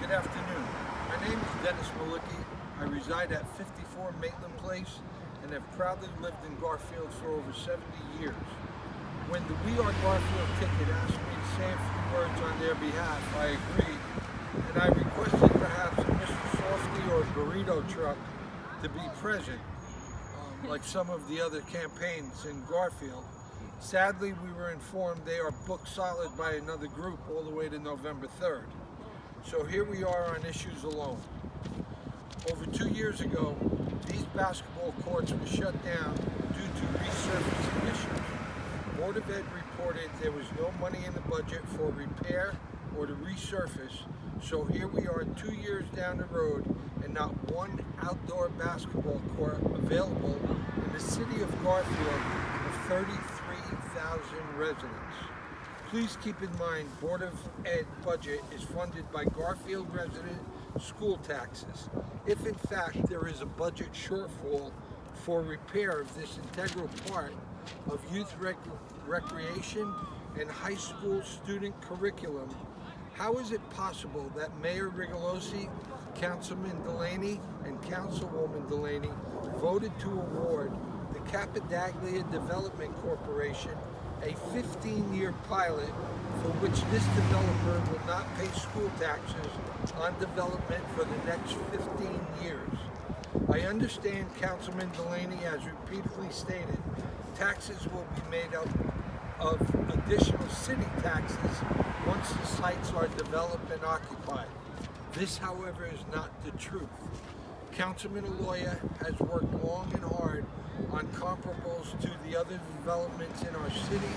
Good afternoon. My name is Dennis Malicki. I reside at 54 Maitland Place and have proudly lived in Garfield for over 70 years. When the We Are Garfield ticket asked me to say a few words on their behalf, I agreed, and I requested perhaps a Mr. Softy or a burrito truck to be present, like some of the other campaigns in Garfield. Sadly, we were informed they are booked solid by another group all the way to November 3rd. So here we are on issues alone. Over 2 years ago, these basketball courts were shut down due to resurfacing issues. Board of Ed reported there was no money in the budget for repair or to resurface, so here we are 2 years down the road and not one outdoor basketball court available in the city of Garfield of 33,000 residents. Please keep in mind, Board of Ed budget is funded by Garfield resident school taxes. If in fact there is a budget shortfall for repair of this integral part of youth recreation and high school student curriculum, how is it possible that Mayor Rigolosi, Councilman Delaney, and Councilwoman Delaney voted to award the Calandriello Development Corporation a 15-year pilot for which this developer will not pay school taxes on development for the next 15 years? I understand Councilman Delaney has repeatedly stated taxes will be made up of additional city taxes once the sites are developed and occupied. This, however, is not the truth. Councilman Aloia has worked long and hard on comparables to the other developments in our city,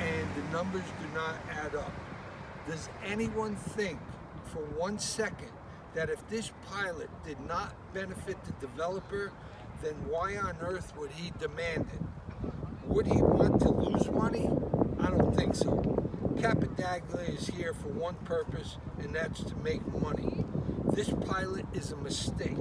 and the numbers do not add up. Does anyone think for 1 second that if this pilot did not benefit the developer, then why on earth would he demand it? Would he want to lose money? I don't think so. Calandriello is here for one purpose, and that's to make money. This pilot is a mistake.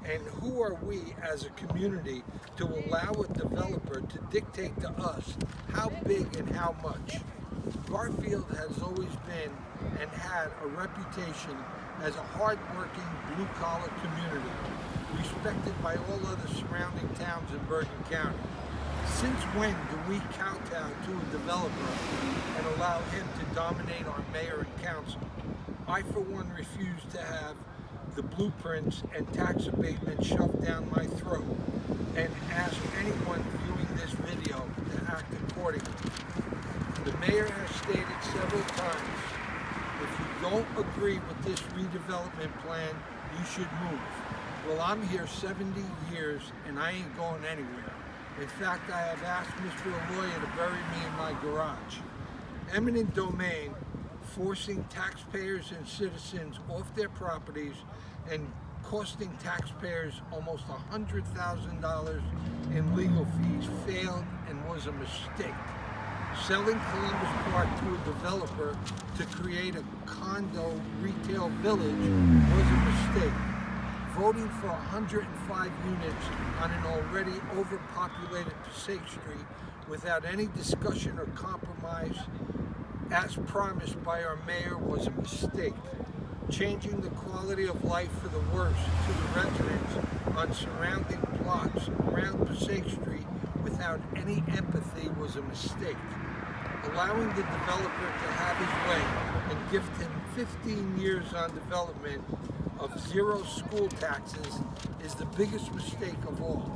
And who are we as a community to allow a developer to dictate to us how big and how much? Garfield has always been and had a reputation as a hard-working, blue-collar community, respected by all other surrounding towns in Bergen County. Since when do we kowtow to a developer and allow him to dominate our mayor and council? I, for one, refuse to have the blueprints and tax abatement shoved down my throat, and ask anyone viewing this video to act accordingly. The mayor has stated several times, if you don't agree with this redevelopment plan, you should move. Well, I'm here 70 years and I ain't going anywhere. In fact, I have asked Mr. Aloia to bury me in my garage. Eminent domain, forcing taxpayers and citizens off their properties and costing taxpayers almost $100,000 in legal fees failed and was a mistake. Selling Columbus Park to a developer to create a condo retail village was a mistake. Voting for 105 units on an already overpopulated Passaic Street without any discussion or compromise as promised by our mayor was a mistake. Changing the quality of life for the worse to the residents on surrounding plots around Passaic Street without any empathy was a mistake. Allowing the developer to have his way and gift him 15 years on development of zero school taxes is the biggest mistake of all.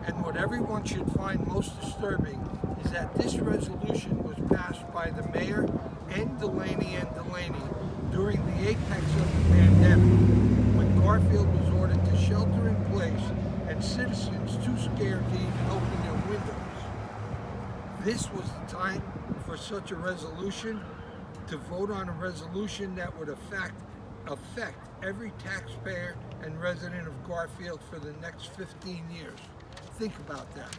And what everyone should find most disturbing is that this resolution was passed by the mayor and Delaney during the apex of the pandemic, when Garfield was ordered to shelter in place and citizens too scared to even open their windows. This was the time for such a resolution, to vote on a resolution that would affect every taxpayer and resident of Garfield for the next 15 years. Think about that.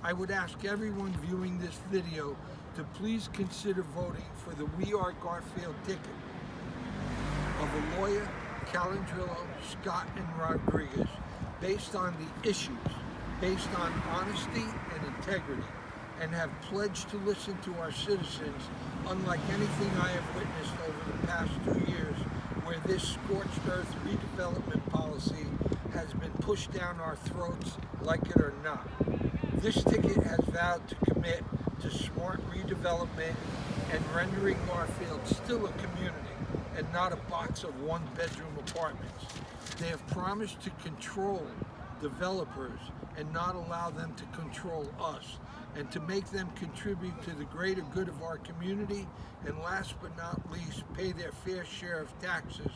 I would ask everyone viewing this video to please consider voting for the We Are Garfield ticket of Aloia, Calandriello, Scott, and Rodriguez, based on the issues, based on honesty and integrity, and have pledged to listen to our citizens, unlike anything I have witnessed over the past 2 years, where this scorched earth redevelopment policy has been pushed down our throats, like it or not. This ticket has vowed to commit to smart redevelopment and rendering Garfield still a community and not a box of one-bedroom apartments. They have promised to control developers and not allow them to control us, and to make them contribute to the greater good of our community, and last but not least, pay their fair share of taxes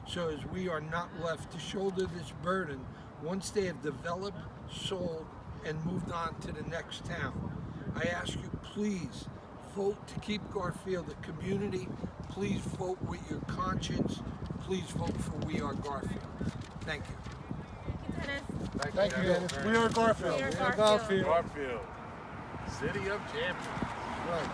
so as we are not left to shoulder this burden once they have developed, sold, and moved on to the next town. I ask you, please vote to keep Garfield a community. Please vote with your conscience. Please vote for We Are Garfield. Thank you. Thank you, Dennis. Thank you, Dennis. We are Garfield. We are Garfield. Garfield, City of Champions. Right.